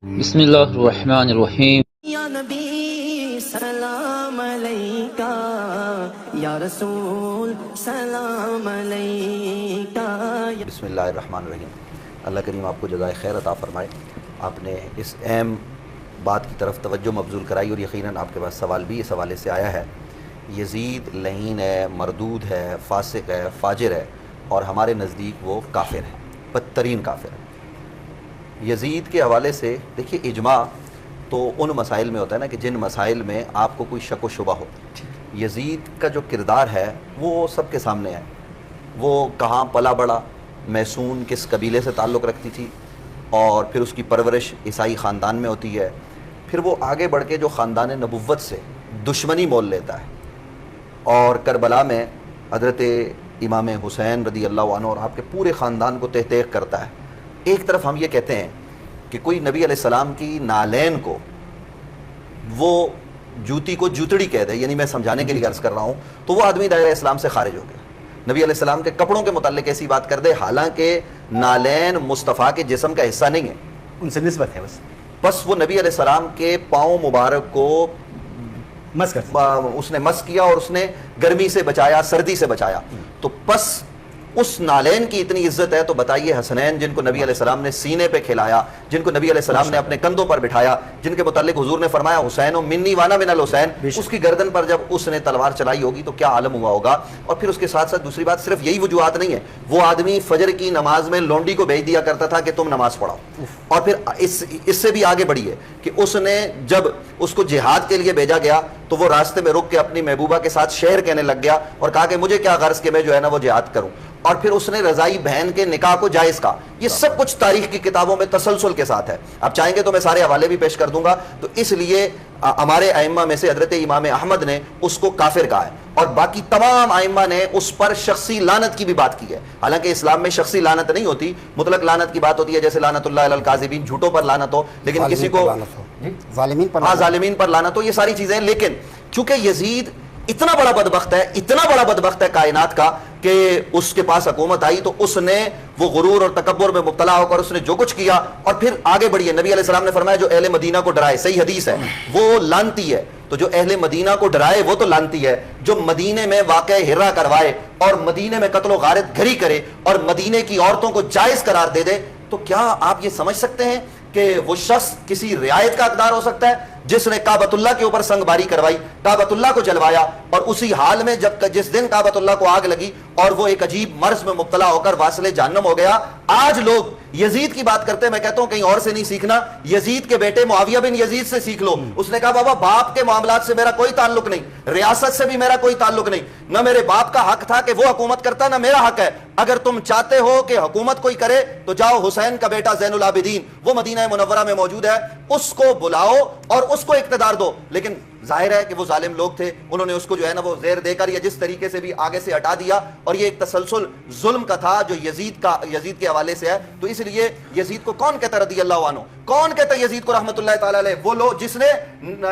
بسم اللہ الرحمن الرحیم۔ یا نبی سلام علیکہ، یا رسول سلام علیکہ۔ بسم اللہ الرحمن الرحیم۔ اللہ کریم آپ کو جزائے خیر عطا فرمائے۔ آپ نے اس اہم بات کی طرف توجہ مبذول کرائی اور یقیناً آپ کے پاس سوال بھی اس حوالے سے آیا ہے۔ یزید لعین ہے، مردود ہے، فاسق ہے، فاجر ہے اور ہمارے نزدیک وہ کافر ہے، بدترین کافر ہے۔ یزید کے حوالے سے دیکھیے، اجماع تو ان مسائل میں ہوتا ہے نا کہ جن مسائل میں آپ کو کوئی شک و شبہ ہو۔ یزید کا جو کردار ہے وہ سب کے سامنے ہے۔ وہ کہاں پلا بڑا، میسون کس قبیلے سے تعلق رکھتی تھی، اور پھر اس کی پرورش عیسائی خاندان میں ہوتی ہے، پھر وہ آگے بڑھ کے جو خاندان نبوت سے دشمنی مول لیتا ہے، اور کربلا میں حضرت امام حسین رضی اللہ عنہ اور آپ کے پورے خاندان کو تحقیق کرتا ہے۔ ایک طرف ہم یہ کہتے ہیں کہ کوئی نبی علیہ السلام کی نالین کو وہ جوتی کو جوتڑی کہہ دے، یعنی میں سمجھانے کے لیے عرض کر رہا ہوں، تو وہ آدمی دائرہ اسلام سے خارج ہو گیا۔ نبی علیہ السلام کے کپڑوں کے متعلق ایسی بات کر دے حالانکہ نالین مصطفیٰ کے جسم کا حصہ نہیں ہے، ان سے نسبت ہے، بس وہ نبی علیہ السلام کے پاؤں مبارک کو مس کر اس نے مس کیا اور اس نے گرمی سے بچایا، سردی سے بچایا۔ تو بس اس نالین کی اتنی عزت ہے، تو بتائیے حسنین جن کو نبی علیہ السلام نے سینے پہ کھلایا، جن کو نبی علیہ السلام نے اپنے کندھوں پر بٹھایا، جن کے متعلق حضور نے فرمایا حسین منی وانا من الحسین، اس کی گردن پر جب اس نے تلوار چلائی ہوگی تو کیا عالم ہوا ہوگا۔ اور پھر اس کے ساتھ ساتھ دوسری بات، صرف یہی وجوہات نہیں ہے، وہ آدمی فجر کی نماز میں لونڈی کو بھیج دیا کرتا تھا کہ تم نماز پڑھاؤ۔ اور پھر اس سے بھی آگے بڑھی ہے کہ اس نے جب اس کو جہاد کے لیے بھیجا گیا تو وہ راستے میں رک کے اپنی محبوبہ کے ساتھ شعر کہنے لگ گیا اور کہا کہ مجھے کیا غرض کہ میں جو ہے نا وہ جہاد کروں۔ اور پھر اس نے رضائی بہن کے نکاح کو جائز کہا۔ یہ سب کچھ تاریخ کی کتابوں میں تسلسل کے ساتھ ہے، آپ چاہیں گے تو میں سارے حوالے بھی پیش کر دوں گا۔ تو اس لیے ہمارے ائمہ میں سے حضرت امام احمد نے اس کو کافر کہا ہے، اور باقی تمام ائمہ نے اس پر شخصی لعنت کی بھی بات کی ہے۔ حالانکہ اسلام میں شخصی لعنت نہیں ہوتی، مطلق لعنت کی بات ہوتی ہے، جیسے لعنت اللہ علی الکاذبین، جھوٹوں پر لعنت ہو، لیکن کسی کو ظالمین پر لعنت ہو، یہ ساری چیزیں۔ لیکن چونکہ یزید اتنا بڑا بدبخت ہے، اتنا بڑا بدبخت ہے کائنات کا، کہ اس کے پاس حکومت آئی تو اس نے وہ غرور اور تکبر میں مبتلا ہو کر اس نے جو کچھ کیا، اور پھر آگے بڑھی ہے۔ نبی علیہ السلام نے فرمایا جو اہل مدینہ کو ڈرائے، صحیح حدیث ہے، وہ لعنتی ہے۔ تو جو اہل مدینہ کو ڈرائے وہ تو لعنتی ہے، جو مدینے میں واقع ہرا کروائے اور مدینے میں قتل و غارت گھری کرے اور مدینے کی عورتوں کو جائز قرار دے دے، تو کیا آپ یہ سمجھ سکتے ہیں کہ وہ شخص کسی رعایت کا حقدار ہو سکتا ہے جس نے کعبۃ اللہ کے اوپر سنگ باری کروائی، کعبۃ اللہ کو جلوایا، اور اسی حال میں جس دن کعبۃ اللہ کو آگ لگی اور وہ ایک عجیب مرض میں مبتلا ہو کر واصل جہنم ہو گیا۔ آج لوگ یزید کی بات کرتے ہیں، میں کہتا ہوں کہیں اور سے نہیں سیکھنا، یزید کے بیٹے معاویہ بن یزید سے سیکھ لو۔ اس نے کہا بابا باپ کے معاملات سے میرا کوئی تعلق نہیں، ریاست سے بھی میرا کوئی تعلق نہیں، نہ میرے باپ کا حق تھا کہ وہ حکومت کرتا، نہ میرا حق ہے۔ اگر تم چاہتے ہو کہ حکومت کوئی کرے تو جاؤ حسین کا بیٹا زین العابدین، وہ مدینہ منورہ میں موجود ہے، اس کو بلاؤ اور اس کو اقتدار دو۔ لیکن ظاہر ہے کہ وہ ظالم لوگ تھے، انہوں نے اس کو جو ہے نا وہ زیر دے کر یا جس طریقے سے بھی آگے سے ہٹا دیا، اور یہ ایک تسلسل ظلم کا تھا جو یزید کے حوالے سے ہے۔ تو اس لیے یزید کو کون کہتا رضی اللہ عنہ، کون کہتا یزید کو رحمت اللہ تعالی علیہ؟ وہ لوگ جس نے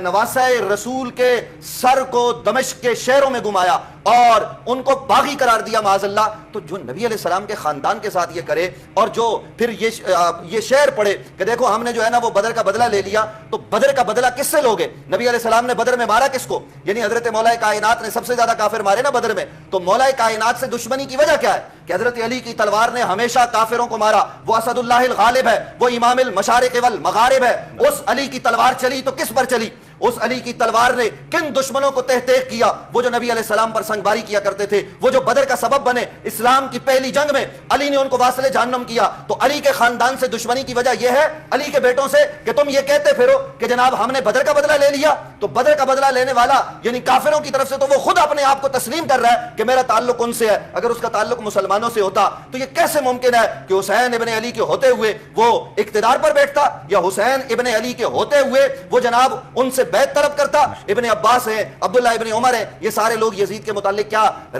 نواسہ رسول کے سر کو دمشق کے شہروں میں گمایا اور ان کو باغی قرار دیا معاذ اللہ۔ تو جو نبی علیہ السلام کے خاندان کے ساتھ یہ کرے، اور جو پھر یہ شعر پڑھے کہ دیکھو ہم نے جو ہے نا وہ بدر کا بدلہ لے لیا، تو بدر کا بدلہ کس سے لوگے؟ نبی علیہ السلام نے بدر میں مارا کس کو؟ یعنی حضرت مولا کائنات نے سب سے زیادہ کافر مارے نا بدر میں۔ تو مولا کائنات سے دشمنی کی وجہ کیا ہے؟ کہ حضرت علی کی تلوار نے ہمیشہ کافروں کو مارا، وہ اسد اللہ الغالب ہے، وہ امام المشارق والمغارب ہے۔ اس علی کی تلوار چلی تو کس پر چلی؟ اس علی کی تلوار نے کن دشمنوں کو تحقیق کیا؟ وہ جو نبی علیہ السلام پر سنگ باری کیا کرتے تھے، وہ جو بدر کا سبب بنے، اسلام کی پہلی جنگ میں علی نے ان کو واصل جہنم کیا۔ تو علی کے خاندان سے دشمنی کی وجہ یہ ہے، علی کے بیٹوں سے، کہ تم یہ کہتے پھرو کہ جناب ہم نے بدر کا بدلہ لے لیا۔ تو بدر کا بدلہ لینے والا یعنی کافروں کی طرف سے تو وہ خود اپنے آپ کو تسلیم کر رہا ہے کہ میرا تعلق ان سے ہے۔ اگر اس کا تعلق مسلمانوں سے ہوتا تو یہ کیسے ممکن ہے کہ حسین ابن علی کے ہوتے ہوئے وہ اقتدار پر بیٹھتا، یا حسین ابن علی کے ہوتے ہوئے وہ جناب ان سے بیعت طلب کرتا؟ ابن عباس ہیں، عبداللہ ابن عمر ہیں، یہ سارے لوگ یزید کے متعلق کیا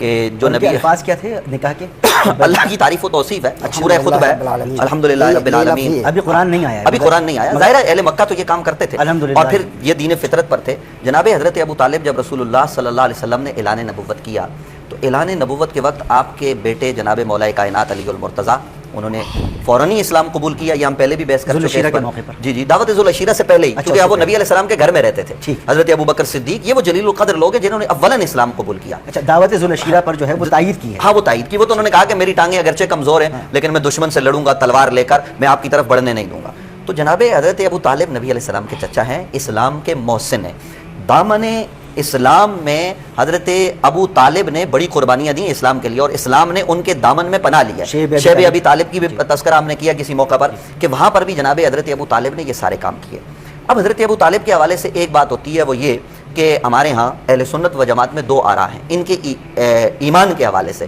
کہ جو ان کے نبی الفاظ کیا تھے نکاح کے؟ اللہ کی تعریف و توصیف ہے، سورہ خطبہ ہے، الحمدللہ رب العالمین. ابھی قرآن نہیں آیا، ابھی قرآن نہیں آیا. ظاہر ہے اہل مکہ تو یہ کام کرتے تھے الحمدللہ. اور پھر یہ دین فطرت پر تھے. جناب حضرت ابو طالب جب رسول اللہ صلی اللہ علیہ وسلم نے اعلان نبوت کیا تو اعلان نبوت کے وقت آپ کے بیٹے جناب مولا کائنات علی المرتضیٰ انہوں نے فوراً ہی اسلام قبول کیا. یہ ہم پہلے بھی بحث کر چکے ذوالعشیرہ ہیں کے موقع پر. جی دعوت ذوالعشیرہ سے پہلے ہی، کیونکہ وہ نبی علیہ السلام کے گھر میں رہتے تھے. حضرت ابو بکر صدیق یہ وہ جلیل القدر لوگ ہیں جنہوں نے اولاً اسلام قبول کیا. اچھا، دعوت ذوالعشیرہ پر جو ہے وہ تائید کی ہے. ہاں وہ تائید کی. وہ تو انہوں نے کہا کہ میری ٹانگیں اگرچہ کمزور ہیں لیکن میں دشمن سے لڑوں گا تلوار لے کر، میں آپ کی طرف بڑھنے نہیں دوں گا. تو جناب حضرت ابو طالب نبی علیہ السلام کے چچا ہیں، اسلام کے محسن ہیں. دامن اسلام میں حضرت ابو طالب نے بڑی قربانیاں دی اسلام کے لیے اور اسلام نے ان کے دامن میں پناہ لیا. شیب ابی طالب کی بھی تذکرہ ہم نے کیا کسی موقع پر کہ وہاں پر بھی جناب حضرت ابو طالب نے یہ سارے کام کیے. اب حضرت ابو طالب کے حوالے سے ایک بات ہوتی ہے، وہ یہ کہ ہمارے ہاں اہل سنت و جماعت میں دو آراء ہیں ان کے ایمان کے حوالے سے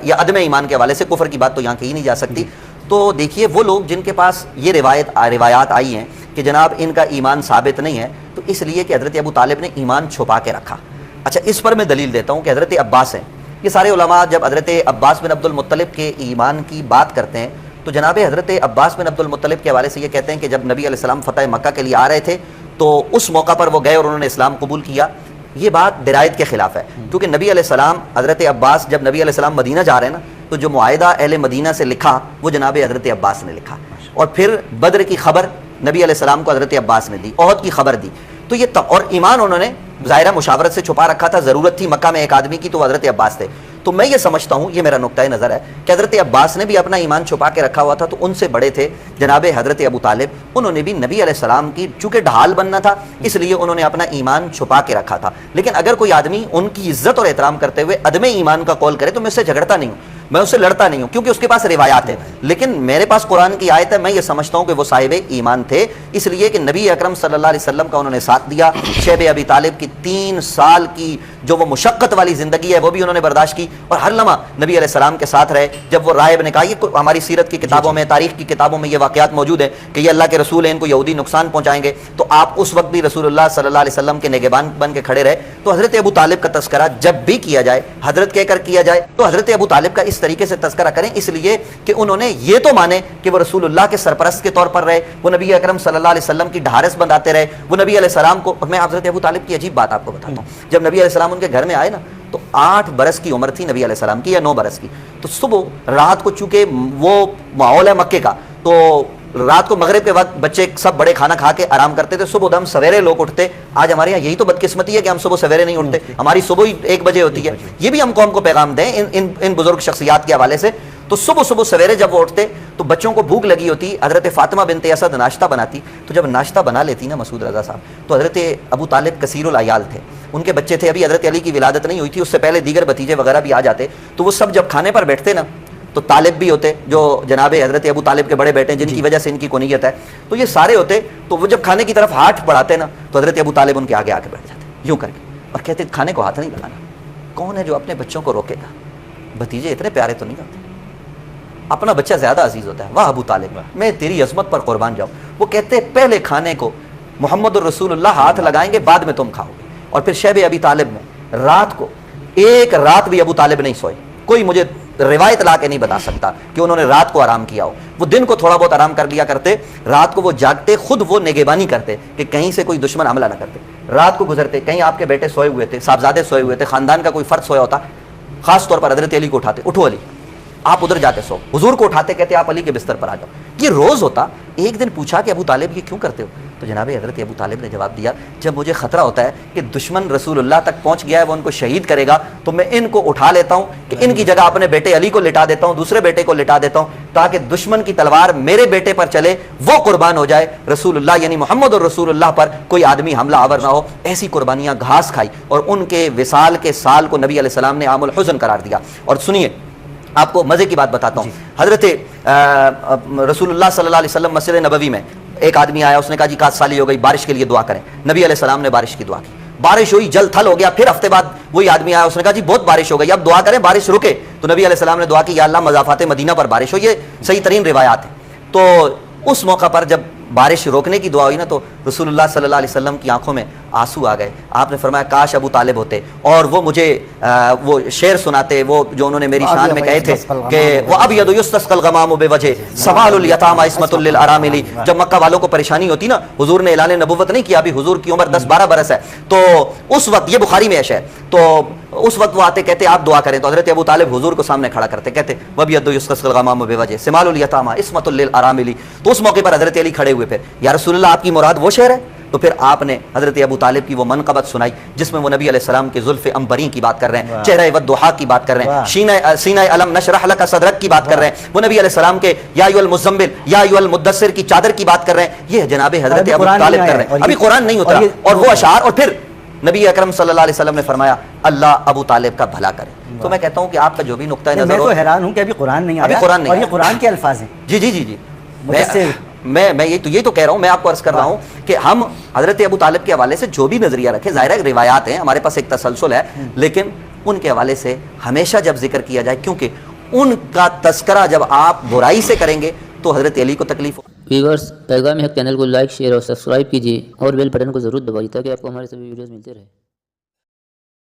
یا عدم ایمان کے حوالے سے. کفر کی بات تو یہاں کہی نہیں جا سکتی. تو دیکھیے وہ لوگ جن کے پاس یہ روایات آئی ہیں کہ جناب ان کا ایمان ثابت نہیں ہے تو اس لیے کہ حضرت ابو طالب نے ایمان چھپا کے رکھا. اچھا اس پر میں دلیل دیتا ہوں کہ حضرت عباس ہیں، یہ سارے علماء جب حضرت عباس بن عبد المطلب کے ایمان کی بات کرتے ہیں تو جناب حضرت عباس بن عبد المطلب کے حوالے سے یہ کہتے ہیں کہ جب نبی علیہ السلام فتح مکہ کے لیے آ رہے تھے تو اس موقع پر وہ گئے اور انہوں نے اسلام قبول کیا. یہ بات درایت کے خلاف ہے کیونکہ نبی علیہ السلام حضرت عباس جب نبی علیہ السلام مدینہ جا رہے ہیں نا تو جو معاہدہ اہل مدینہ سے لکھا وہ جناب حضرت عباس نے لکھا اور پھر بدر کی خبر نبی علیہ السلام کو حضرت عباس نے دی، احد کی خبر دی. تو یہ اور ایمان انہوں نے ظاہرہ مشاورت سے چھپا رکھا تھا. ضرورت تھی مکہ میں ایک آدمی کی تو حضرت عباس تھے. تو میں یہ سمجھتا ہوں، یہ میرا نقطۂ نظر ہے کہ حضرت عباس نے بھی اپنا ایمان چھپا کے رکھا ہوا تھا تو ان سے بڑے تھے جناب حضرت ابو طالب. انہوں نے بھی نبی علیہ السلام کی چونکہ ڈھال بننا تھا اس لیے انہوں نے اپنا ایمان چھپا کے رکھا تھا. لیکن اگر کوئی آدمی ان کی عزت اور احترام کرتے ہوئے عدم ایمان کا قول کرے تو میں اس سے جھگڑتا نہیں ہوں، میں اس سے لڑتا نہیں ہوں کیونکہ اس کے پاس روایات ہیں. لیکن میرے پاس قرآن کی آیت ہے، میں یہ سمجھتا ہوں کہ وہ صاحب ایمان تھے اس لیے کہ نبی اکرم صلی اللہ علیہ وسلم کا انہوں نے ساتھ دیا. شیب ابی طالب کی 3 سال کی جو وہ مشقت والی زندگی ہے وہ بھی انہوں نے برداشت کی اور ہر لمحہ نبی علیہ السلام کے ساتھ رہے. جب وہ راہب نے کہا، یہ ہماری سیرت کی کتابوں میں تاریخ کی کتابوں میں یہ واقعات موجود ہیں کہ یہ اللہ کے رسول ہیں، ان کو یہودی نقصان پہنچائیں گے تو آپ اس وقت بھی رسول اللہ صلی اللہ علیہ وسلم کے نگہبان بن کے کھڑے رہے. تو حضرت ابو طالب کا تذکرہ جب بھی کیا جائے حضرت کہہ کر کیا جائے تو حضرت ابو طالب کا اس طریقے سے تذکرہ کریں اس لیے کہ انہوں نے یہ تو مانے کہ وہ رسول اللہ کے سرپرست کے طور پر رہے، وہ نبی اکرم صلی اللہ علیہ وسلم کی ڈھارس بندھاتے رہے، وہ نبی علیہ السلام کو. میں حضرت ابو طالب کی عجیب بات آپ کو بتاتا ہوں. جب نبی علیہ السلام ان کے گھر میں آئے نا تو 8 برس کی عمر تھی نبی علیہ السلام کی یا 9 برس کی. تو صبح رات کو چونکہ وہ ماحول ہے مکے کا تو رات کو مغرب کے وقت بچے سب بڑے کھانا کھا کے آرام کرتے تھے، صبح دم سویرے لوگ اٹھتے. آج ہمارے یہاں یہی تو بدقسمتی ہے کہ ہم صبح سویرے نہیں اٹھتے، ہماری صبح ہی 1 بجے ہوتی ہے. یہ بھی ہم قوم کو پیغام دیں ان بزرگ شخصیات کے حوالے سے. تو صبح سویرے جب وہ اٹھتے تو بچوں کو بھوک لگی ہوتی، حضرت فاطمہ بنت اسد ناشتہ بناتی. تو جب ناشتہ بنا لیتی نا مسعود رضا صاحب تو حضرت ابو طالب کثیر العیال تھے، ان کے بچے تھے، ابھی حضرت علی کی ولادت نہیں ہوئی تھی، اس سے پہلے دیگر بھتیجے وغیرہ بھی آ جاتے. تو وہ سب جب کھانے پر بیٹھتے نا تو طالب بھی ہوتے جو جناب حضرت ابو طالب کے بڑے بیٹے ہیں جن کی وجہ سے ان کی کنیت ہے. تو یہ سارے ہوتے تو وہ جب کھانے کی طرف ہاتھ بڑھاتے نا تو حضرت ابو طالب ان کے آگے آ کے بیٹھ جاتے یوں کر کے اور کہتے کھانے کو ہاتھ نہیں لگانا. کون ہے جو اپنے بچوں کو روکے گا؟ بھتیجے اتنے پیارے تو نہیں ہوتے، اپنا بچہ زیادہ عزیز ہوتا ہے. واہ ابو طالب، میں تیری عظمت پر قربان جاؤں. وہ کہتے پہلے کھانے کو محمد الرسول اللہ ہاتھ لگائیں گے، بعد میں تم کھاؤ گے. اور پھر شیب ابی طالب میں رات کو 1 رات بھی ابو طالب نہیں سوئے. کوئی مجھے روایت لا کے نہیں بتا سکتا کہ انہوں نے رات کو آرام کیا ہو. وہ دن کو تھوڑا بہت آرام کر لیا کرتے، رات کو وہ جاگتے، خود وہ نگہبانی کرتے کہ کہیں سے کوئی دشمن حملہ نہ کرتے. رات کو گزرتے، کہیں آپ کے بیٹے سوئے ہوئے تھے، صاحبزادے سوئے ہوئے تھے، خاندان کا کوئی فرد سویا ہوتا، خاص طور پر حضرت علی کو اٹھاتے، اٹھو علی، آپ ادھر جاتے سو. حضور کو اٹھاتے، کہتے آپ علی کے بستر پر آ جاؤ. یہ روز ہوتا. ایک دن پوچھا کہ ابو طالب یہ کیوں کرتے ہو؟ تو جناب حضرت ابو طالب نے جواب دیا، جب مجھے خطرہ ہوتا ہے کہ دشمن رسول اللہ تک پہنچ گیا ہے، وہ ان کو شہید کرے گا، تو میں ان کو اٹھا لیتا ہوں کہ ان کی جگہ اپنے بیٹے علی کو لٹا دیتا ہوں، دوسرے بیٹے کو لٹا دیتا ہوں تاکہ دشمن کی تلوار میرے بیٹے پر چلے، وہ قربان ہو جائے، رسول اللہ یعنی محمد اور رسول اللہ پر کوئی آدمی حملہ آور نہ ہو. ایسی قربانیاں گھاس کھائی اور ان کے وصال کے سال کو نبی علیہ السلام نے عام الحزن قرار دیا. اور سنیے آپ کو مزے کی بات بتاتا ہوں. حضرت رسول اللہ صلی اللہ علیہ وسلم مسجد نبوی میں ایک آدمی آیا، اس نے کہا جی 7 سالی ہو گئی، بارش کے لیے دعا کریں. نبی علیہ السلام نے بارش کی دعا کی، بارش ہوئی، جل تھل ہو گیا. پھر ہفتے بعد وہی آدمی آیا، اس نے کہا جی بہت بارش ہو گئی، اب دعا کریں بارش رکے. تو نبی علیہ السلام نے دعا کی، یا اللہ مضافات مدینہ پر بارش ہو. یہ صحیح ترین روایات ہیں. تو اس موقع پر جب بارش روکنے کی دعا ہوئی نا تو رسول اللہ صلی اللہ علیہ وسلم کی آنکھوں میں آنسو آ گئے. آپ نے فرمایا کاش ابو طالب ہوتے اور وہ مجھے وہ شعر سناتے وہ جو انہوں نے میری شان میں کہے تھے کہ وہ ابید یستسقى الغمام بوجہ سوال الیتامى عصمۃ للارامل. جب مکہ والوں کو پریشانی ہوتی نا حضور نے اعلان نبوت نہیں کیا, ابھی حضور کی عمر 10-12 برس ہے, تو اس وقت یہ بخاری میں ہے تو اس وقت وہ آتے کہتے آپ دعا کریں, تو حضرت ابو طالب حضور کو سامنے کھڑا کرتے کہتے وَبِيَدُ يُسْقَسْقَ الْغَمَامُ بِوَجْهِ سِمَالُ الْيَتَامَى عِصْمَةٌ لِلْأَرَامِلِ. تو اس موقع پر حضرت علی کھڑے ہوئے پھر یا رسول اللہ آپ کی مراد وہ شعر ہے, تو پھر آپ نے حضرت ابو طالب کی وہ منقبت سنائی جس میں وہ نبی علیہ السلام کے زلف عنبری کی بات کر رہے ہیں, چہرہ والضحیٰ کی بات کر رہے ہیں, سینہ علم نشرح لک صدرک کی بات کر رہے ہیں, وہ نبی علیہ السلام کے یا ایھا المزمل یا ایھا المدثر کی چادر کی بات کر رہے ہیں. یہ جناب حضرت ابو طالب کر رہے ہیں, ابھی قرآن نہیں اترا, اور وہ اشعار, اور پھر نبی اکرم صلی اللہ علیہ وسلم نے فرمایا اللہ ابو طالب کا بھلا کرے. تو میں کہتا ہوں کہ آپ کا جو بھی نقطہ نظر میں تو حیران ہوں کہ ابھی قرآن نہیں آیا, قرآن نہیں, اور یہ قرآن کے الفاظ ہیں. جی جی جی جی میں یہ تو کہہ رہا ہوں, میں آپ کو عرض کر رہا ہوں کہ ہم حضرت ابو طالب کے حوالے سے جو بھی نظریہ رکھیں, ظاہر ہے روایات ہیں, ہمارے پاس ایک تسلسل ہے, لیکن ان کے حوالے سے ہمیشہ جب ذکر کیا جائے, کیونکہ ان کا تذکرہ جب آپ برائی سے کریں گے تو حضرت علی کو تکلیف ہو. ویورز پیغام حق چینل کو لائک شیئر اور سبسکرائب کیجیے اور بیل بٹن کو ضرور دبائیے تاکہ آپ کو ہمارے سبھی ویڈیوز ملتے رہے.